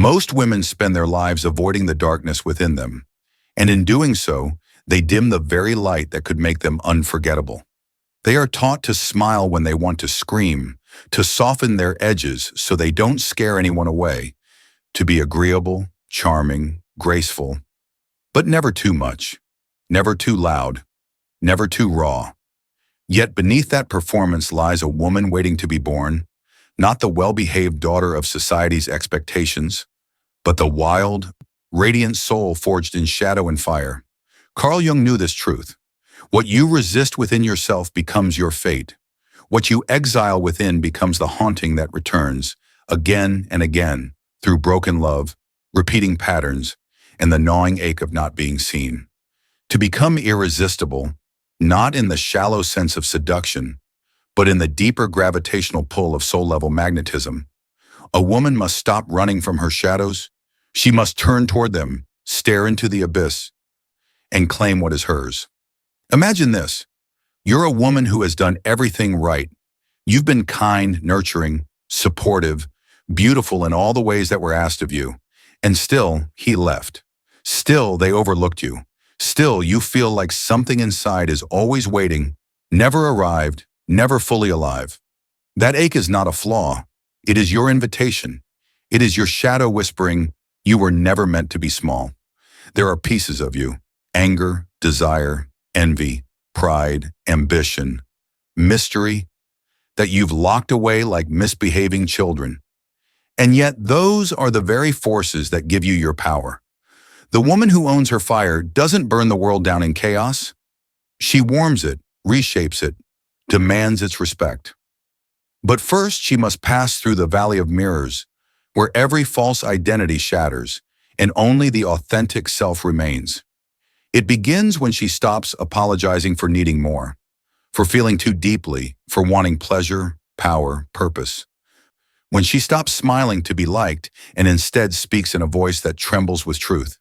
Most women spend their lives avoiding the darkness within them, and in doing so, they dim the very light that could make them unforgettable. They are taught to smile when they want to scream, to soften their edges so they don't scare anyone away, to be agreeable, charming, graceful, but never too much, never too loud, never too raw. Yet beneath that performance lies a woman waiting to be born, not the well-behaved daughter of society's expectations, but the wild, radiant soul forged in shadow and fire. Carl Jung knew this truth. What you resist within yourself becomes your fate. What you exile within becomes the haunting that returns, again and again, through broken love, repeating patterns, and the gnawing ache of not being seen. To become irresistible, not in the shallow sense of seduction, but in the deeper gravitational pull of soul-level magnetism, a woman must stop running from her shadows. She must turn toward them, stare into the abyss, and claim what is hers. Imagine this. You're a woman who has done everything right. You've been kind, nurturing, supportive, beautiful in all the ways that were asked of you. And still, he left. Still, they overlooked you. Still, you feel like something inside is always waiting, never arrived, never fully alive. That ache is not a flaw. It is your invitation. It is your shadow whispering, you were never meant to be small. There are pieces of you, anger, desire, envy, pride, ambition, mystery, that you've locked away like misbehaving children. And yet those are the very forces that give you your power. The woman who owns her fire doesn't burn the world down in chaos. She warms it, reshapes it, demands its respect. But first she must pass through the valley of mirrors, where every false identity shatters and only the authentic self remains. It begins when she stops apologizing for needing more, for feeling too deeply, for wanting pleasure, power, purpose. When she stops smiling to be liked and instead speaks in a voice that trembles with truth.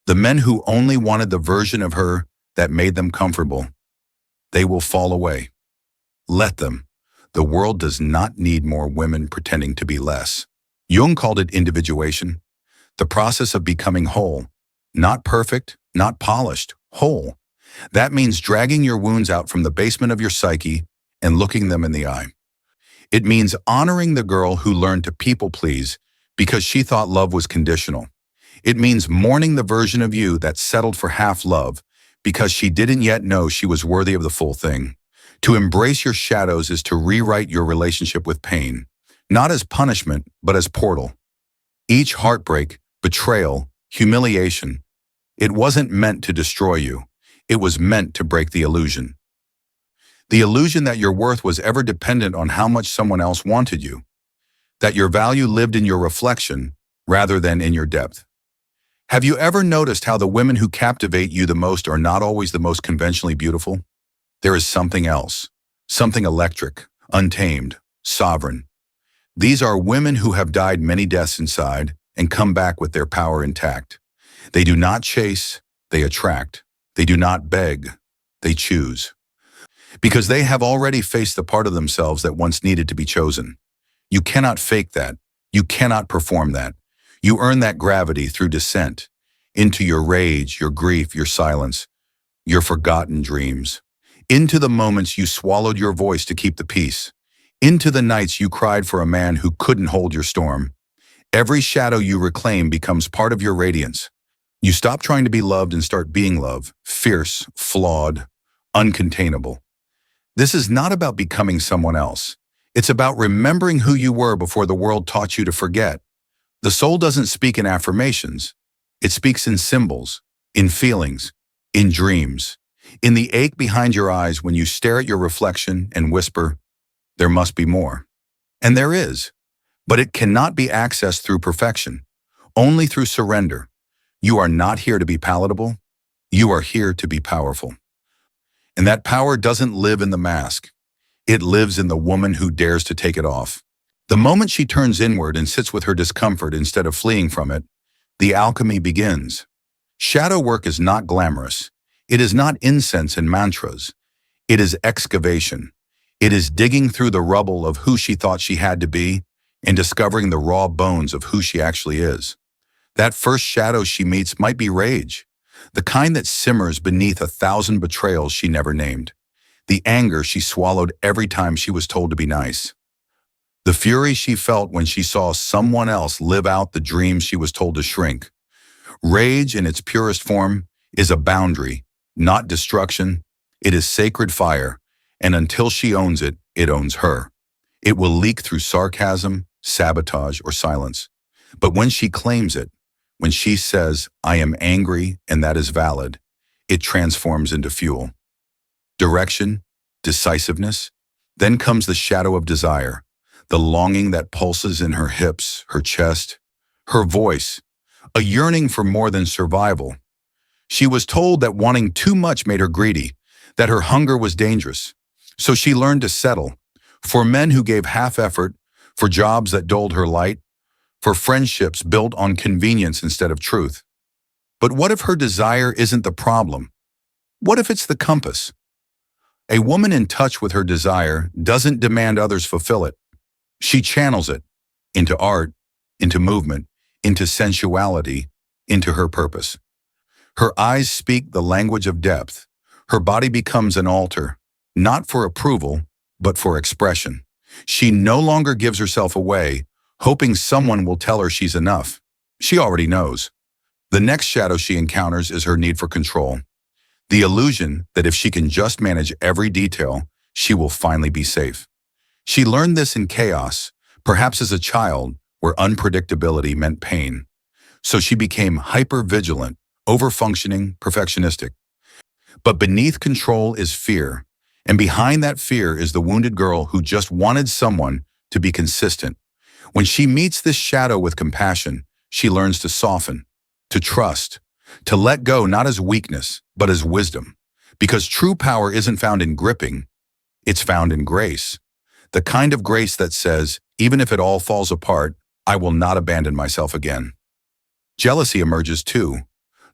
The men who only wanted the version of her that made them comfortable, they will fall away. Let them. The world does not need more women pretending to be less. Jung called it individuation, the process of becoming whole. Not perfect, not polished, whole. That means dragging your wounds out from the basement of your psyche and looking them in the eye. It means honoring the girl who learned to people please because she thought love was conditional. It means mourning the version of you that settled for half love because she didn't yet know she was worthy of the full thing. To embrace your shadows is to rewrite your relationship with pain, not as punishment, but as portal. Each heartbreak, betrayal, humiliation, it wasn't meant to destroy you. It was meant to break the illusion. The illusion that your worth was ever dependent on how much someone else wanted you, that your value lived in your reflection rather than in your depth. Have you ever noticed how the women who captivate you the most are not always the most conventionally beautiful? There is something else, something electric, untamed, sovereign. These are women who have died many deaths inside and come back with their power intact. They do not chase, they attract. They do not beg, they choose. Because they have already faced the part of themselves that once needed to be chosen. You cannot fake that. You cannot perform that. You earn that gravity through descent into your rage, your grief, your silence, your forgotten dreams, into the moments you swallowed your voice to keep the peace, into the nights you cried for a man who couldn't hold your storm. Every shadow you reclaim becomes part of your radiance. You stop trying to be loved and start being loved, fierce, flawed, uncontainable. This is not about becoming someone else. It's about remembering who you were before the world taught you to forget. The soul doesn't speak in affirmations. It speaks in symbols, in feelings, in dreams, in the ache behind your eyes when you stare at your reflection and whisper, there must be more. And there is, but it cannot be accessed through perfection, only through surrender. You are not here to be palatable. You are here to be powerful. And that power doesn't live in the mask. It lives in the woman who dares to take it off. The moment she turns inward and sits with her discomfort instead of fleeing from it, the alchemy begins. Shadow work is not glamorous. It is not incense and mantras. It is excavation. It is digging through the rubble of who she thought she had to be and discovering the raw bones of who she actually is. That first shadow she meets might be rage, the kind that simmers beneath 1,000 betrayals she never named, the anger she swallowed every time she was told to be nice, the fury she felt when she saw someone else live out the dreams she was told to shrink. Rage, in its purest form, is a boundary, not destruction. It is sacred fire, and until she owns it, it owns her. It will leak through sarcasm, sabotage, or silence. But when she claims it, when she says, "I am angry and that is valid," it transforms into fuel. Direction, decisiveness. Then comes the shadow of desire, the longing that pulses in her hips, her chest, her voice, a yearning for more than survival. She was told that wanting too much made her greedy, that her hunger was dangerous. So she learned to settle for men who gave half effort, for jobs that dulled her light, for friendships built on convenience instead of truth. But what if her desire isn't the problem? What if it's the compass? A woman in touch with her desire doesn't demand others fulfill it. She channels it into art, into movement, into sensuality, into her purpose. Her eyes speak the language of depth. Her body becomes an altar, not for approval, but for expression. She no longer gives herself away, hoping someone will tell her she's enough. She already knows. The next shadow she encounters is her need for control. The illusion that if she can just manage every detail, she will finally be safe. She learned this in chaos, perhaps as a child, where unpredictability meant pain. So she became hyper-vigilant, over-functioning, perfectionistic. But beneath control is fear, and behind that fear is the wounded girl who just wanted someone to be consistent. When she meets this shadow with compassion, she learns to soften, to trust, to let go not as weakness, but as wisdom. Because true power isn't found in gripping, it's found in grace. The kind of grace that says, even if it all falls apart, I will not abandon myself again. Jealousy emerges too,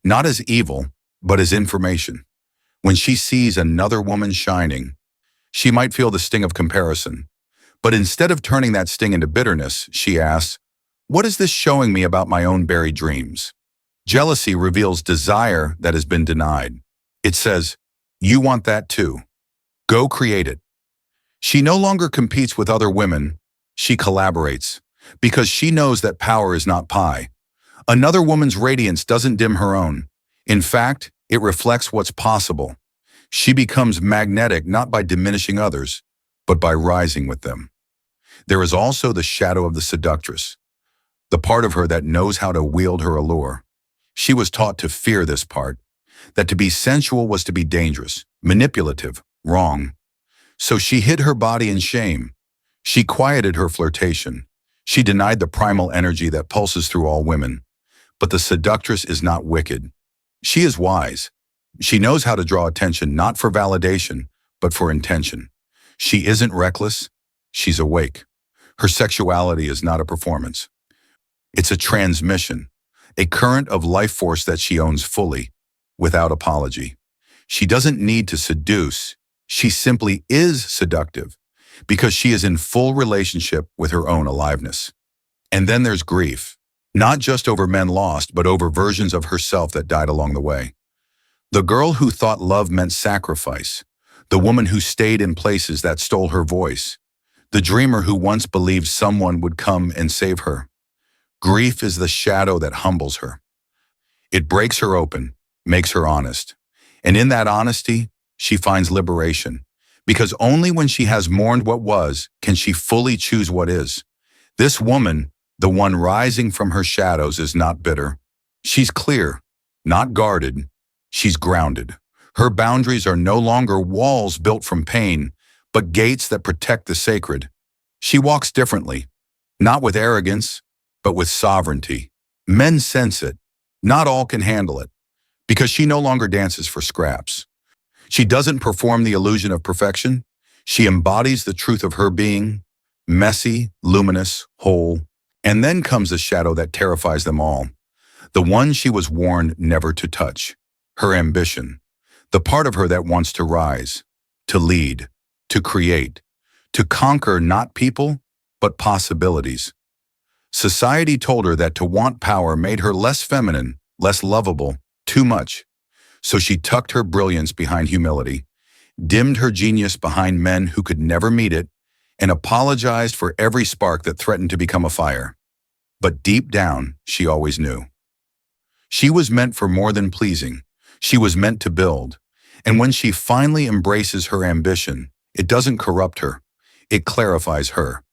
not as evil, but as information. When she sees another woman shining, she might feel the sting of comparison. But instead of turning that sting into bitterness, she asks, what is this showing me about my own buried dreams? Jealousy reveals desire that has been denied. It says, you want that too. Go create it. She no longer competes with other women, she collaborates, because she knows that power is not pie. Another woman's radiance doesn't dim her own. In fact, it reflects what's possible. She becomes magnetic not by diminishing others, but by rising with them. There is also the shadow of the seductress, the part of her that knows how to wield her allure. She was taught to fear this part, that to be sensual was to be dangerous, manipulative, wrong. So she hid her body in shame. She quieted her flirtation. She denied the primal energy that pulses through all women. But the seductress is not wicked. She is wise. She knows how to draw attention not for validation, but for intention. She isn't reckless. She's awake. Her sexuality is not a performance. It's a transmission, a current of life force that she owns fully, without apology. She doesn't need to seduce. She simply is seductive because she is in full relationship with her own aliveness. And then there's grief, not just over men lost, but over versions of herself that died along the way. The girl who thought love meant sacrifice, the woman who stayed in places that stole her voice, the dreamer who once believed someone would come and save her. Grief is the shadow that humbles her. It breaks her open, makes her honest. And in that honesty, she finds liberation. Because only when she has mourned what was, can she fully choose what is. This woman, the one rising from her shadows, is not bitter. She's clear, not guarded. She's grounded. Her boundaries are no longer walls built from pain, but gates that protect the sacred. She walks differently, not with arrogance, but with sovereignty. Men sense it. Not all can handle it, because she no longer dances for scraps. She doesn't perform the illusion of perfection. She embodies the truth of her being, messy, luminous, whole. And then comes a shadow that terrifies them all, the one she was warned never to touch, her ambition, the part of her that wants to rise, to lead, to create, to conquer not people, but possibilities. Society told her that to want power made her less feminine, less lovable, too much. So she tucked her brilliance behind humility, dimmed her genius behind men who could never meet it, and apologized for every spark that threatened to become a fire. But deep down, she always knew. She was meant for more than pleasing. She was meant to build. And when she finally embraces her ambition, it doesn't corrupt her. It clarifies her.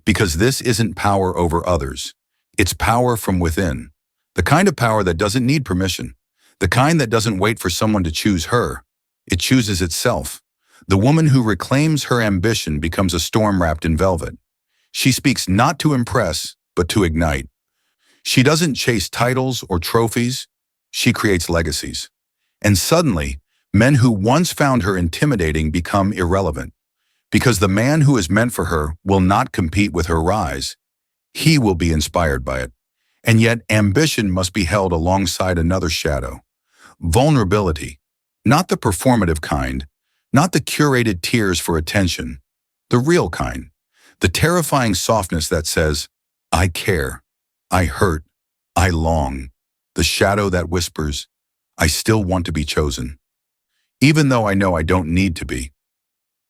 Because this isn't power over others. It's power from within. The kind of power that doesn't need permission. The kind that doesn't wait for someone to choose her. It chooses itself. The woman who reclaims her ambition becomes a storm wrapped in velvet. She speaks not to impress, but to ignite. She doesn't chase titles or trophies. She creates legacies. And suddenly, men who once found her intimidating become irrelevant. Because the man who is meant for her will not compete with her rise. He will be inspired by it. And yet, ambition must be held alongside another shadow. Vulnerability. Not the performative kind. Not the curated tears for attention. The real kind. The terrifying softness that says, I care. I hurt. I long. The shadow that whispers, I still want to be chosen. Even though I know I don't need to be.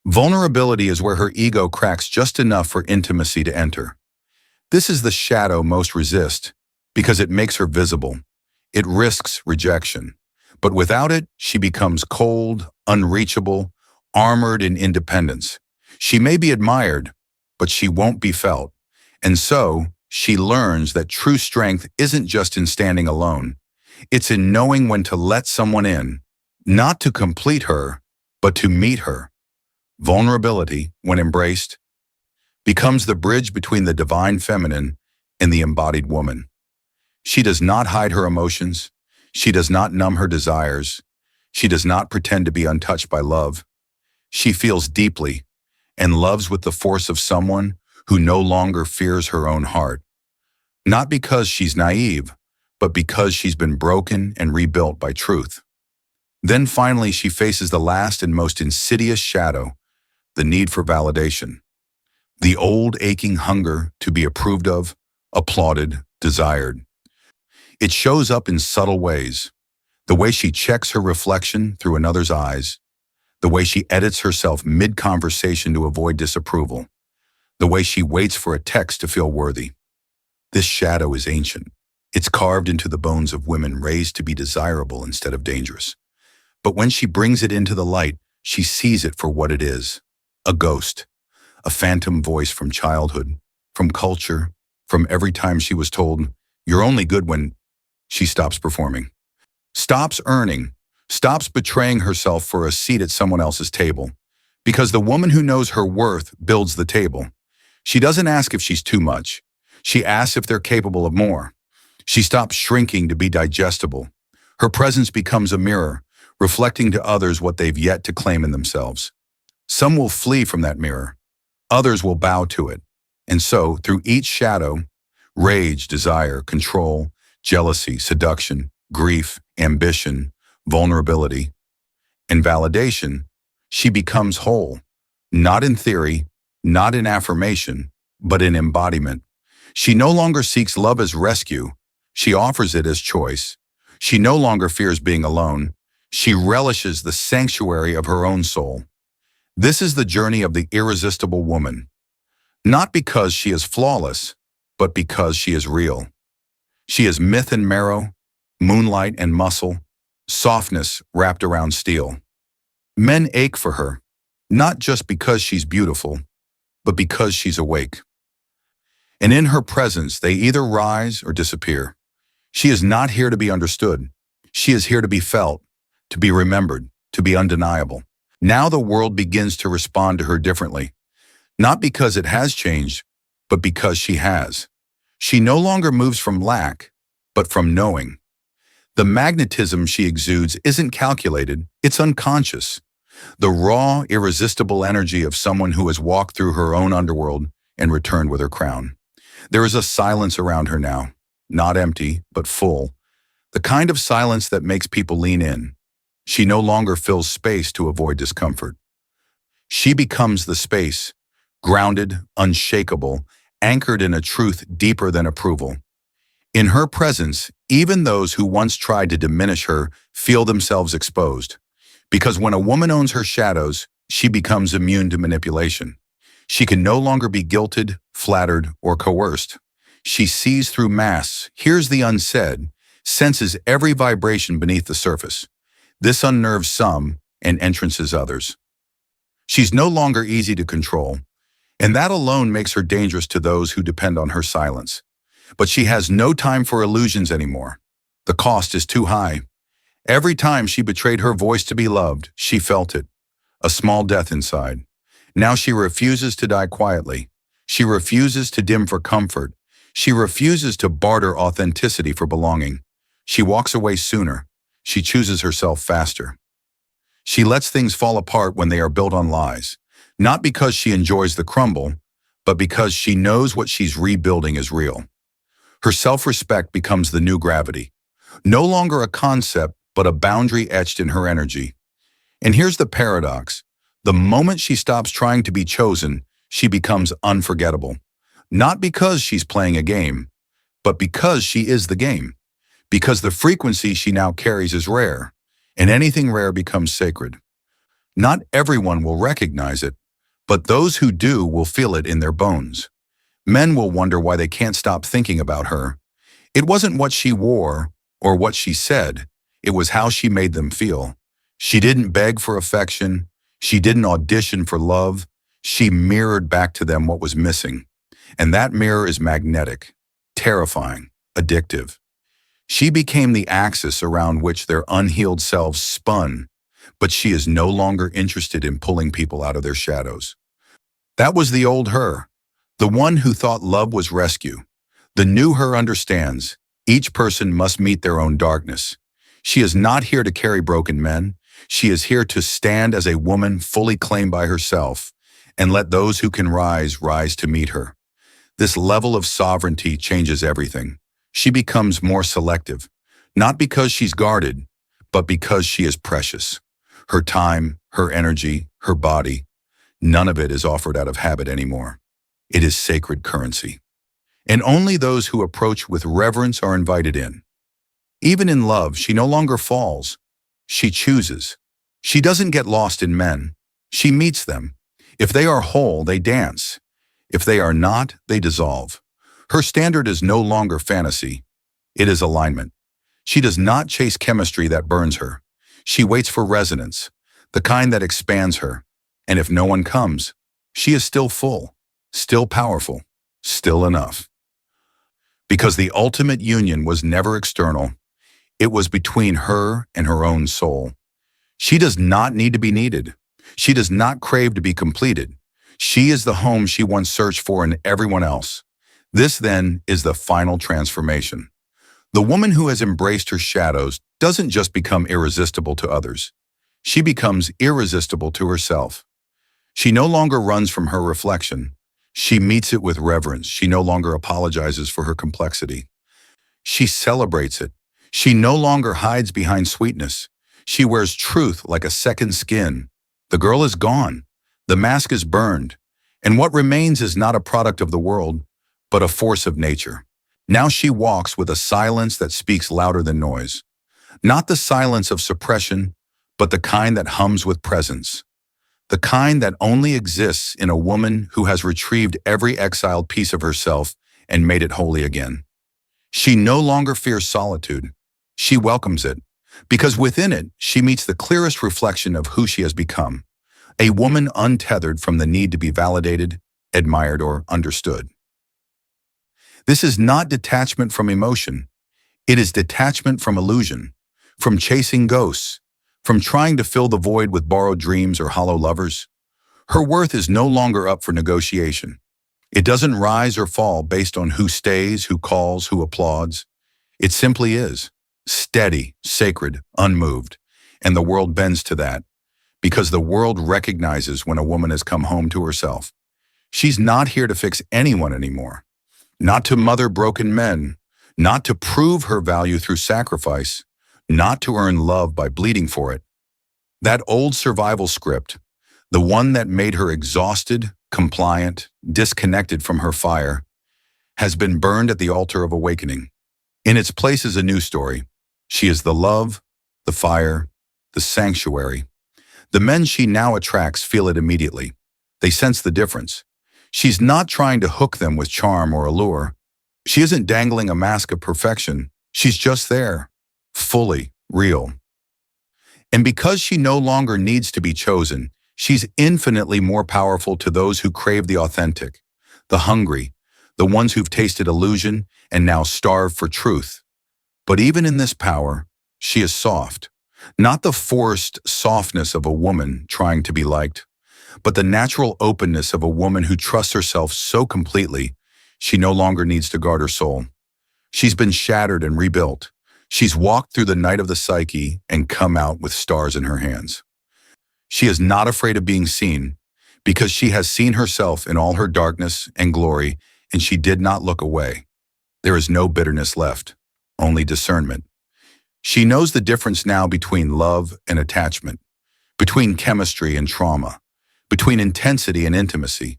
Vulnerability is where her ego cracks just enough for intimacy to enter. This is the shadow most resist, because it makes her visible. It risks rejection. But without it, she becomes cold, unreachable, armored in independence. She may be admired, but she won't be felt. And so, she learns that true strength isn't just in standing alone. It's in knowing when to let someone in, not to complete her, but to meet her. Vulnerability, when embraced, becomes the bridge between the divine feminine and the embodied woman. She does not hide her emotions. She does not numb her desires. She does not pretend to be untouched by love. She feels deeply and loves with the force of someone who no longer fears her own heart. Not because she's naive, but because she's been broken and rebuilt by truth. Then finally she faces the last and most insidious shadow, the need for validation. The old aching hunger to be approved of, applauded, desired. It shows up in subtle ways. The way she checks her reflection through another's eyes. The way she edits herself mid-conversation to avoid disapproval. The way she waits for a text to feel worthy. This shadow is ancient. It's carved into the bones of women raised to be desirable instead of dangerous. But when she brings it into the light, she sees it for what it is. A ghost. A phantom voice from childhood, from culture, from every time she was told, you're only good when she stops performing. Stops earning. Stops betraying herself for a seat at someone else's table. Because the woman who knows her worth builds the table. She doesn't ask if she's too much. She asks if they're capable of more. She stops shrinking to be digestible. Her presence becomes a mirror, reflecting to others what they've yet to claim in themselves. Some will flee from that mirror. Others will bow to it. And so, through each shadow, rage, desire, control, jealousy, seduction, grief, ambition, vulnerability, and validation, she becomes whole. Not in theory, not in affirmation, but in embodiment. She no longer seeks love as rescue. She offers it as choice. She no longer fears being alone. She relishes the sanctuary of her own soul. This is the journey of the irresistible woman. Not because she is flawless, but because she is real. She is myth and marrow, moonlight and muscle, softness wrapped around steel. Men ache for her, not just because she's beautiful, but because she's awake. And in her presence, they either rise or disappear. She is not here to be understood. She is here to be felt, to be remembered, to be undeniable. Now the world begins to respond to her differently. Not because it has changed, but because she has. She no longer moves from lack, but from knowing. The magnetism she exudes isn't calculated, it's unconscious. The raw, irresistible energy of someone who has walked through her own underworld and returned with her crown. There is a silence around her now, not empty, but full. The kind of silence that makes people lean in. She no longer fills space to avoid discomfort. She becomes the space, grounded, unshakable, anchored in a truth deeper than approval. In her presence, even those who once tried to diminish her feel themselves exposed. Because when a woman owns her shadows, she becomes immune to manipulation. She can no longer be guilted, flattered, or coerced. She sees through masks, hears the unsaid, senses every vibration beneath the surface. This unnerves some and entrances others. She's no longer easy to control, and that alone makes her dangerous to those who depend on her silence. But she has no time for illusions anymore. The cost is too high. Every time she betrayed her voice to be loved, she felt it, a small death inside. Now she refuses to die quietly. She refuses to dim for comfort. She refuses to barter authenticity for belonging. She walks away sooner. She chooses herself faster. She lets things fall apart when they are built on lies, not because she enjoys the crumble, but because she knows what she's rebuilding is real. Her self-respect becomes the new gravity, no longer a concept, but a boundary etched in her energy. And here's the paradox. The moment she stops trying to be chosen, she becomes unforgettable. Not because she's playing a game, but because she is the game. Because the frequency she now carries is rare, and anything rare becomes sacred. Not everyone will recognize it, but those who do will feel it in their bones. Men will wonder why they can't stop thinking about her. It wasn't what she wore or what she said, it was how she made them feel. She didn't beg for affection, she didn't audition for love, she mirrored back to them what was missing. And that mirror is magnetic, terrifying, addictive. She became the axis around which their unhealed selves spun, but she is no longer interested in pulling people out of their shadows. That was the old her, the one who thought love was rescue. The new her understands each person must meet their own darkness. She is not here to carry broken men. She is here to stand as a woman fully claimed by herself and let those who can rise to meet her. This level of sovereignty changes everything. She becomes more selective, not because she's guarded, but because she is precious. Her time, her energy, her body, none of it is offered out of habit anymore. It is sacred currency. And only those who approach with reverence are invited in. Even in love, she no longer falls. She chooses. She doesn't get lost in men. She meets them. If they are whole, they dance. If they are not, they dissolve. Her standard is no longer fantasy. It is alignment. She does not chase chemistry that burns her. She waits for resonance, the kind that expands her. And if no one comes, she is still full, still powerful, still enough. Because the ultimate union was never external. It was between her and her own soul. She does not need to be needed. She does not crave to be completed. She is the home she once searched for in everyone else. This, then, is the final transformation. The woman who has embraced her shadows doesn't just become irresistible to others. She becomes irresistible to herself. She no longer runs from her reflection. She meets it with reverence. She no longer apologizes for her complexity. She celebrates it. She no longer hides behind sweetness. She wears truth like a second skin. The girl is gone. The mask is burned. And what remains is not a product of the world, but a force of nature. Now she walks with a silence that speaks louder than noise. Not the silence of suppression, but the kind that hums with presence. The kind that only exists in a woman who has retrieved every exiled piece of herself and made it holy again. She no longer fears solitude. She welcomes it, because within it, she meets the clearest reflection of who she has become, a woman untethered from the need to be validated, admired, or understood. This is not detachment from emotion. It is detachment from illusion, from chasing ghosts, from trying to fill the void with borrowed dreams or hollow lovers. Her worth is no longer up for negotiation. It doesn't rise or fall based on who stays, who calls, who applauds. It simply is, steady, sacred, unmoved, and the world bends to that, because the world recognizes when a woman has come home to herself. She's not here to fix anyone anymore, not to mother broken men, not to prove her value through sacrifice, not to earn love by bleeding for it. That old survival script, the one that made her exhausted, compliant, disconnected from her fire, has been burned at the altar of awakening. In its place is a new story. She is the love, the fire, the sanctuary. The men she now attracts feel it immediately. They sense the difference. She's not trying to hook them with charm or allure. She isn't dangling a mask of perfection. She's just there, fully real. And because she no longer needs to be chosen, she's infinitely more powerful to those who crave the authentic, the hungry, the ones who've tasted illusion and now starve for truth. But even in this power, she is soft. Not the forced softness of a woman trying to be liked, but the natural openness of a woman who trusts herself so completely, she no longer needs to guard her soul. She's been shattered and rebuilt. She's walked through the night of the psyche and come out with stars in her hands. She is not afraid of being seen because she has seen herself in all her darkness and glory, and she did not look away. There is no bitterness left, only discernment. She knows the difference now between love and attachment, between chemistry and trauma, between intensity and intimacy.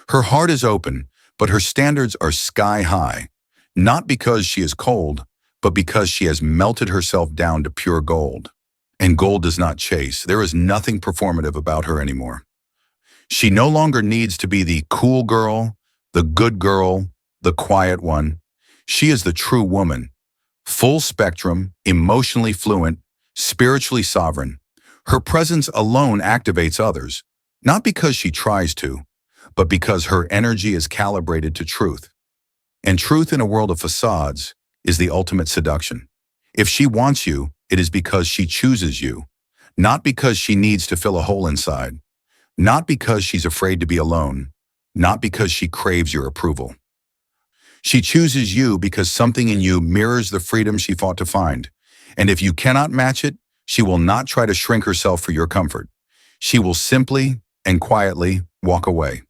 Her heart is open, but her standards are sky high, not because she is cold, but because she has melted herself down to pure gold. And gold does not chase. There is nothing performative about her anymore. She no longer needs to be the cool girl, the good girl, the quiet one. She is the true woman. Full spectrum, emotionally fluent, spiritually sovereign. Her presence alone activates others, not because she tries to, but because her energy is calibrated to truth. And truth in a world of facades is the ultimate seduction. If she wants you, it is because she chooses you, not because she needs to fill a hole inside, not because she's afraid to be alone, not because she craves your approval. She chooses you because something in you mirrors the freedom she fought to find. And if you cannot match it, she will not try to shrink herself for your comfort. She will simply and quietly walk away.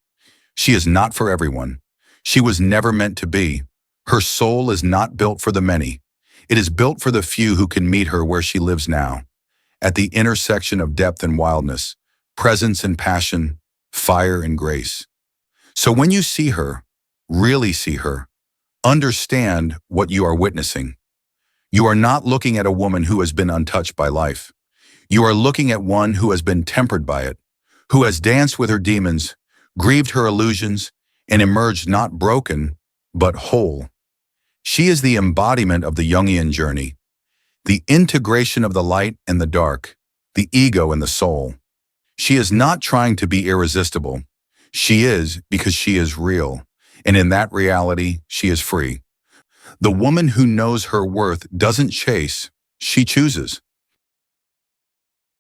She is not for everyone. She was never meant to be. Her soul is not built for the many. It is built for the few who can meet her where she lives now, at the intersection of depth and wildness, presence and passion, fire and grace. So when you see her, really see her, understand what you are witnessing. You are not looking at a woman who has been untouched by life. You are looking at one who has been tempered by it, who has danced with her demons, grieved her illusions, and emerged not broken, but whole. She is the embodiment of the Jungian journey, the integration of the light and the dark, the ego and the soul. She is not trying to be irresistible. She is because she is real. And in that reality, she is free. The woman who knows her worth doesn't chase, she chooses.